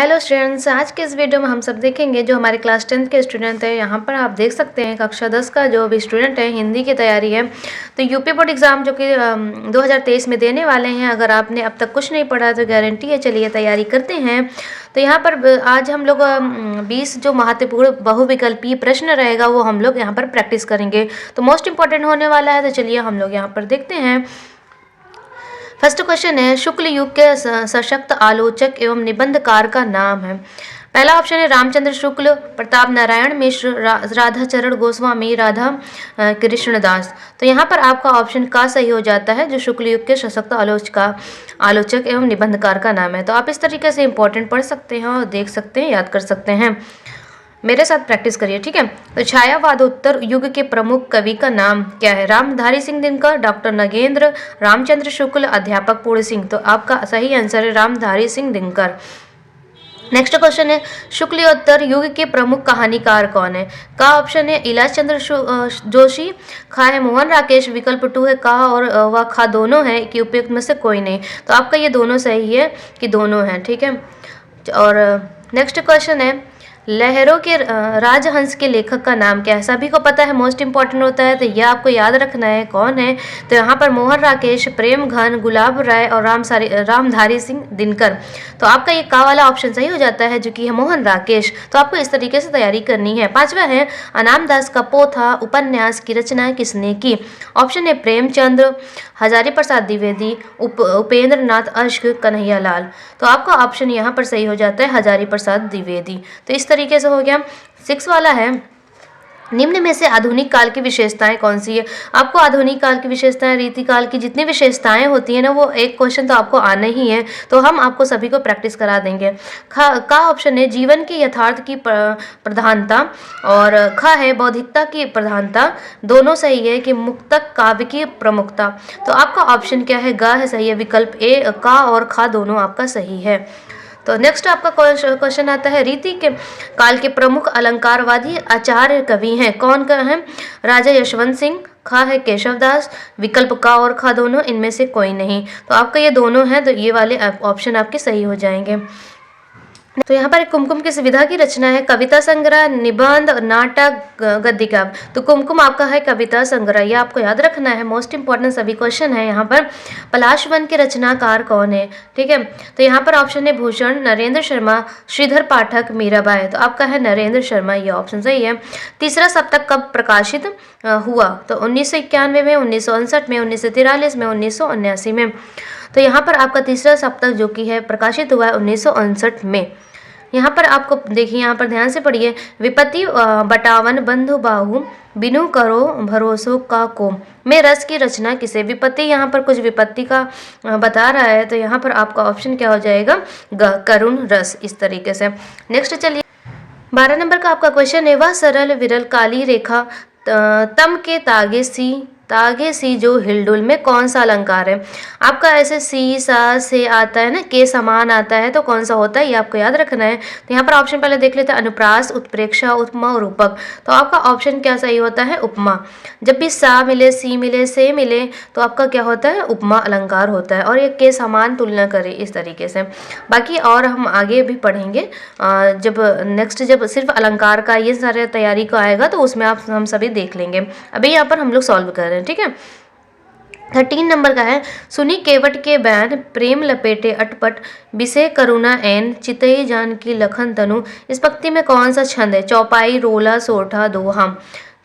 Hello students, आज के इस वीडियो में हम सब देखेंगे जो हमारे क्लास 10th के स्टूडेंट हैं। यहाँ पर आप देख सकते हैं कक्षा 10 का जो भी स्टूडेंट है हिंदी की तैयारी है। तो यूपी बोर्ड एग्ज़ाम जो कि 2023 में देने वाले हैं, अगर आपने अब तक कुछ नहीं पढ़ा तो गारंटी है, चलिए तैयारी करते हैं। तो यहाँ पर आज हम लोग 20 जो महत्वपूर्ण बहुविकल्पीय प्रश्न रहेगा वो हम लोग यहाँ पर प्रैक्टिस करेंगे। तो मोस्ट इंपॉर्टेंट होने वाला है, तो चलिए हम लोग यहाँ पर देखते हैं। फर्स्ट क्वेश्चन है, शुक्ल युग के सशक्त आलोचक एवं निबंधकार का नाम है। पहला ऑप्शन है रामचंद्र शुक्ल, प्रताप नारायण मिश्र, राधाचरण गोस्वामी, राधा कृष्णदास। तो यहाँ पर आपका ऑप्शन का सही हो जाता है, जो शुक्ल युग के सशक्त आलोचक एवं निबंधकार का नाम है। तो आप इस तरीके से इंपॉर्टेंट पढ़ सकते हैं और देख सकते हैं, याद कर सकते हैं। मेरे साथ प्रैक्टिस करिए, ठीक है। तो छायावादोत्तर युग के प्रमुख कवि का नाम क्या है? रामधारी सिंह दिनकर, डॉक्टर नगेंद्र, रामचंद्र शुक्ल, अध्यापक पूर्ण सिंह। तो आपका सही आंसर है रामधारी सिंह दिनकर। नेक्स्ट क्वेश्चन है, शुक्लियोत्तर युग के प्रमुख कहानीकार कौन है? का ऑप्शन है इलाज चंद्र जोशी, खा है मोहन राकेश, विकल्प 2 है का और व खा दोनों है कि उपयुक्त में से कोई नहीं। तो आपका ये दोनों सही है कि दोनों हैं, ठीक है। और नेक्स्ट क्वेश्चन है, लहरों के राजहंस के लेखक का नाम क्या है? सभी को पता है, मोस्ट इंपॉर्टेंट होता है, तो यह आपको याद रखना है कौन है। तो यहाँ पर मोहन राकेश, प्रेम घन, गुलाब राय और रामधारी सिंह दिनकर। तो आपका ये का वाला ऑप्शन सही हो जाता है, जो कि है मोहन राकेश। तो आपको इस तरीके से तैयारी करनी है। पांचवा है, अनामदास का पोथा उपन्यास की रचना किसने की? ऑप्शन है प्रेमचंद्र, हजारी प्रसाद द्विवेदी, उपेंद्र नाथ अश्क, कन्हैया लाल। तो आपका ऑप्शन यहाँ पर सही हो जाता है हजारी प्रसाद द्विवेदी। तो इस तरीके से हो गया। 6 वाला है, निम्न में से आधुनिक काल की विशेषताएं कौन सी है? आपको आधुनिक काल की विशेषताएं, रीतिकाल की जितनी विशेषताएं होती है ना, वो एक क्वेश्चन तो आपको आना ही है। तो हम आपको सभी को प्रैक्टिस करा देंगे। का ऑप्शन है जीवन के यथार्थ की प्रधानता और ख है बौद्धिकता की प्रधानता। दोनों सही है कि मुक्तक काव्य की प्रमुखता। तो आपका ऑप्शन क्या है? ग है सही है, विकल्प ए का और खा दोनों आपका सही है। तो नेक्स्ट आपका क्वेश्चन आता है, रीति के काल के प्रमुख अलंकारवादी आचार्य कवि हैं, कौन का है? राजा यशवंत सिंह, खा है केशवदास, विकल्प का और खा दोनों इनमें से कोई नहीं। तो आपका ये दोनों हैं, तो ये वाले ऑप्शन आपके सही हो जाएंगे। तो यहाँ पर कुमकुम की सुविधा की रचना है कविता संग्रह, निबंध, नाटक, गद्य काव्य। तो कुमकुम आपका है कविता संग्रह, ये आपको याद रखना है। मोस्ट इंपॉर्टेंट सभी क्वेश्चन है यहाँ पर। पलाशवन के रचनाकार कौन है? ठीक है, तो यहाँ पर ऑप्शन है भूषण, नरेंद्र शर्मा, श्रीधर पाठक, मीराबाई। तो आपका है नरेंद्र शर्मा, ये ऑप्शन सही है। तीसरा सप्तक कब प्रकाशित हुआ? तो 1991 में, 1959 में, 1943 में, 1979 में। तो यहाँ पर आपका तीसरा सप्तक जो कि है प्रकाशित हुआ है 1959 में। यहाँ पर आपको देखिए, यहाँ पर ध्यान से पढ़िए, विपत्ति बटावन बंधु बाहु बिनु करो भरोसो का को में रस की रचना किसे? विपत्ति, यहाँ पर कुछ विपत्ति का बता रहा है, तो यहाँ पर आपका ऑप्शन क्या हो जाएगा? ग, करुण रस। इस तरीके से नेक्स्ट चलिए, 12 नंबर का आपका क्वेश्चन है, वह सरल विरल काली रेखा तम के तागे सी जो हिलडुल में कौन सा अलंकार है? आपका ऐसे सी सा से आता है ना, के समान आता है, तो कौन सा होता है ये आपको याद रखना है। तो यहाँ पर ऑप्शन पहले देख लेते हैं, अनुप्रास, उत्प्रेक्षा, उपमा और रूपक। तो आपका ऑप्शन क्या सही होता है? उपमा। जब भी सा मिले, सी मिले, से मिले, तो आपका क्या होता है? उपमा अलंकार होता है। और ये के समान तुलना करें, इस तरीके से। बाकी और हम आगे भी पढ़ेंगे, जब नेक्स्ट जब सिर्फ अलंकार का ये सारे तैयारी को आएगा तो उसमें हम सभी देख लेंगे। अभी यहाँ पर हम लोग सॉल्व कर रहे हैं, ठीक है। 13 नंबर का है, सुनी केवट के बैन प्रेम लपेटे अटपट बिसे करुणा एन चितई जान की लखन तनु। इस पंक्ति में कौन सा छंद है? चौपाई, रोला, सोठा, दोहा।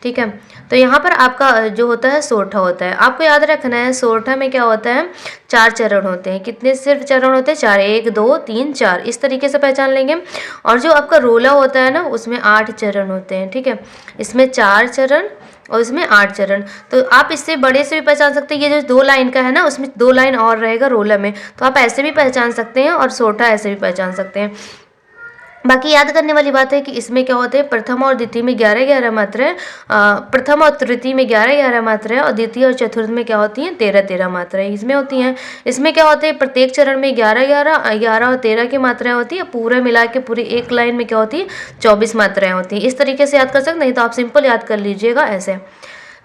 ठीक है, तो यहाँ पर आपका जो होता है सोठा होता है। आपको याद रखना है, सोठा में क्या होता है? 4 चरण होते हैं। कितने सिर्फ चरण होते हैं? 4, 1 2 3 4, इस तरीके से पहचान लेंगे। और जो आपका रोला होता है ना, उसमें 8 चरण होते हैं, ठीक है। इसमें 4 चरण और इसमें 8 चरण। तो आप इससे बड़े से भी पहचान सकते हैं, ये जो 2 लाइन का है ना, उसमें 2 लाइन और रहेगा रोला में, तो आप ऐसे भी पहचान सकते हैं और सोठा ऐसे भी पहचान सकते हैं। बाकी याद करने वाली बात है कि इसमें क्या होते हैं, प्रथम और द्वितीय में 11-11 मात्राएं, प्रथम और तृतीय में 11-11 मात्राएं, और द्वितीय और चतुर्थ में क्या होती हैं? 13-13 मात्राएं इसमें होती हैं। इसमें क्या होते हैं, प्रत्येक चरण में 11-11 और 13 की मात्राएं होती है। पूरा मिला के पूरी एक लाइन में क्या होती है? 24 मात्राएं होती हैं। इस तरीके से याद कर सकते, नहीं तो आप सिंपल याद कर लीजिएगा ऐसे।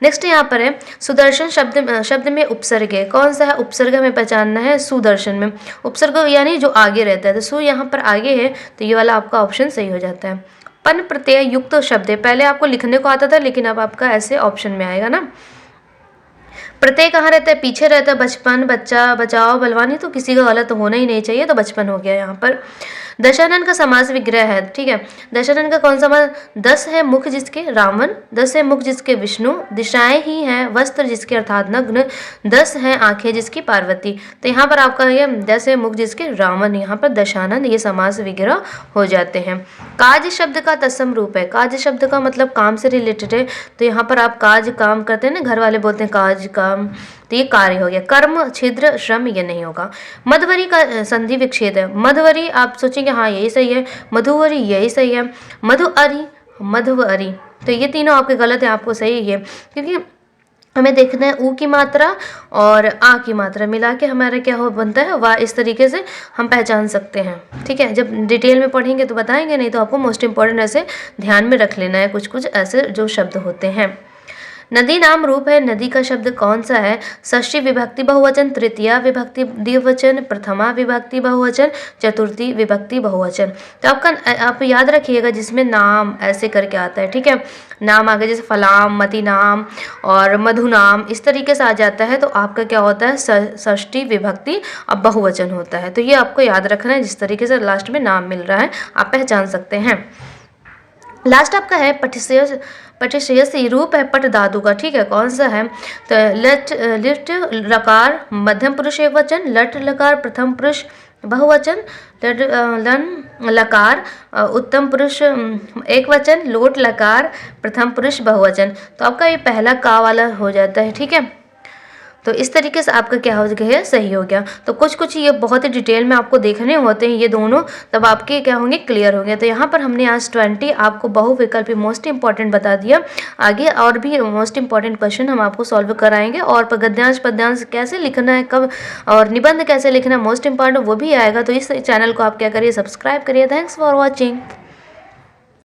नेक्स्ट यहाँ पर है सुदर्शन शब्द में उपसर्ग है, कौन सा है उपसर्ग हमें पहचानना है, सुदर्शन में उपसर्ग यानी जो आगे रहता है, तो सु यहाँ पर आगे है तो ये वाला आपका ऑप्शन सही हो जाता है। पन प्रत्यय युक्त शब्द है, पहले आपको लिखने को आता था लेकिन अब आपका ऐसे ऑप्शन में आएगा ना। प्रत्यय कहाँ रहता है, पीछे रहता है, बचपन, बच्चा, बचाओ, बलवानी, तो किसी का गलत होना ही नहीं चाहिए, तो बचपन हो गया यहाँ पर। दशानन का समास विग्रह है, ठीक है, दशानन का कौन सा समास, 10 है मुख जिसके रावण, 10 है मुख जिसके विष्णु, दिशाएं ही हैं वस्त्र जिसके अर्थात नग्न, 10 है आंखें जिसकी पार्वती, तो यहाँ पर आपका ये 10 है मुख जिसके रावण, यहाँ पर दशानन ये समास विग्रह हो जाते हैं। काज शब्द का तत्सम रूप है, काज शब्द का मतलब काम से रिलेटेड है, तो यहाँ पर आप काज काम करते हैं ना, घर वाले बोलते हैं काज काम, तो ये कार्य हो गया। कर्म, छिद्र, श्रम ये नहीं होगा। मधुवरी का संधि विच्छेद है, मधुवरी आप सोचेंगे हाँ यही सही है, मधुवरी यही सही है, मधुअरी, मधुवरी, तो ये तीनों आपके गलत है, आपको सही है, क्योंकि हमें देखना है ऊ की मात्रा और आ की मात्रा मिला के हमारा क्या हो बनता है वाह, इस तरीके से हम पहचान सकते हैं, ठीक है। जब डिटेल में पढ़ेंगे तो बताएंगे, नहीं तो आपको मोस्ट इंपॉर्टेंट ऐसे ध्यान में रख लेना है कुछ कुछ ऐसे जो शब्द होते हैं। नदी नाम रूप है, नदी का शब्द कौन सा है, षष्ठी विभक्ति बहुवचन, तृतीया विभक्ति द्विवचन, प्रथमा विभक्ति बहुवचन, चतुर्थी विभक्ति बहुवचन। तो आप याद रखिएगा जिसमें नाम ऐसे करके आता है, ठीक है, नाम आगे जैसे फलाम, मति नाम और मधु नाम इस तरीके से आ जाता है, तो आपका क्या होता है षष्ठी विभक्ति अब बहुवचन होता है, तो ये आपको याद रखना है, जिस तरीके से लास्ट में नाम मिल रहा है आप पहचान सकते हैं। लास्ट आपका है पठिशयसी रूप है पट धातु का, ठीक है, कौन सा है, तो लिट लकार मध्यम पुरुष एक वचन, लट लकार प्रथम पुरुष बहुवचन, लन लकार उत्तम पुरुष एक वचन, लोट लकार प्रथम पुरुष बहुवचन, तो आपका ये पहला का वाला हो जाता है, ठीक है। तो इस तरीके से आपका क्या हो गया, सही हो गया। तो कुछ कुछ ये बहुत ही डिटेल में आपको देखने होते हैं ये दोनों, तब आपके क्या होंगे क्लियर होंगे। तो यहाँ पर हमने आज 20 आपको बहुविकल्पी मोस्ट इंपॉर्टेंट बता दिया, आगे और भी मोस्ट इंपॉर्टेंट क्वेश्चन हम आपको सॉल्व कराएंगे, और गद्यांश पद्यांश कैसे लिखना है कब और निबंध कैसे लिखना है मोस्ट इंपॉर्टेंट वो भी आएगा। तो इस चैनल को आप क्या करिए, सब्सक्राइब करिए। Thanks for watching.